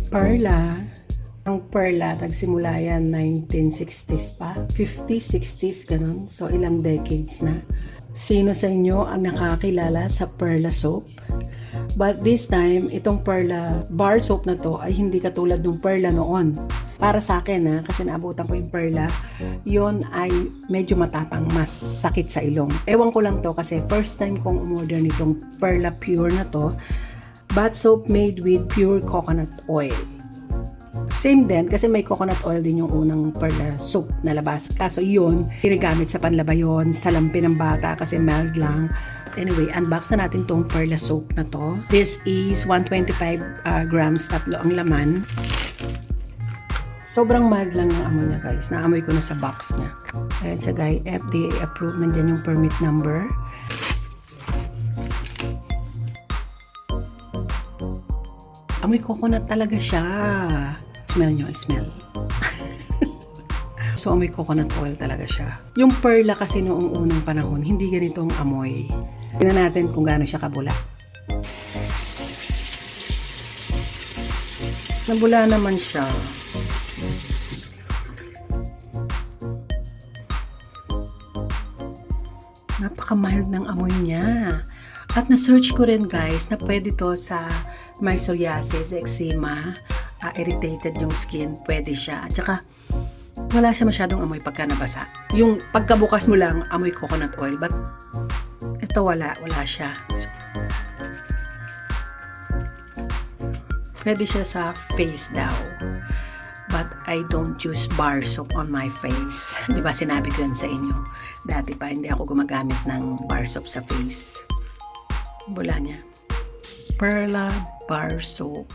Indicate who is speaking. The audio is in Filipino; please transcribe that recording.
Speaker 1: Perla. Ang Perla, nagsimula yan 1960s pa, 50s, 60s, ganun. So, ilang decades na. Sino sa inyo ang nakakilala sa Perla soap? But this time, itong Perla bar soap na to ay hindi katulad ng Perla noon. Para sa akin kasi naabutan ko yung Perla, yon ay medyo matapang, mas sakit sa ilong. Ewan ko lang to kasi first time kong umorder nitong Perla Pure na to. Bath soap made with pure coconut oil. Same din kasi may coconut oil din yung unang Perla soap na labas. Kaso yun, ginagamit sa panlaba yun, sa lampi ng bata kasi mild lang. Anyway, unbox na natin tong Perla soap na to. This is 125 grams, tatlo ang laman. Sobrang mild lang yung amoy niya guys. Naamoy ko na sa box niya. Ayan siya guys, FDA approved. Nandyan yung permit number. Amoy coconut talaga siya. Smell nyo, smell. So, amoy coconut oil talaga siya. Yung Perla kasi noong unang panahon, hindi ganitong amoy. Tingnan natin kung gaano siya kabula. Nabula naman siya. Napaka-mild ng amoy niya. At na-search ko rin guys na pwede to sa may psoriasis, eczema, irritated yung skin, pwede siya. At saka, wala siya masyadong amoy pagka nabasa. Yung pagkabukas mo lang, amoy coconut oil. But, ito wala siya. Pwede siya sa face daw. But, I don't use bar soap on my face. Di ba sinabi ko yun sa inyo? Dati pa, hindi ako gumagamit ng bar soap sa face. Bula niya. Perla bar soap.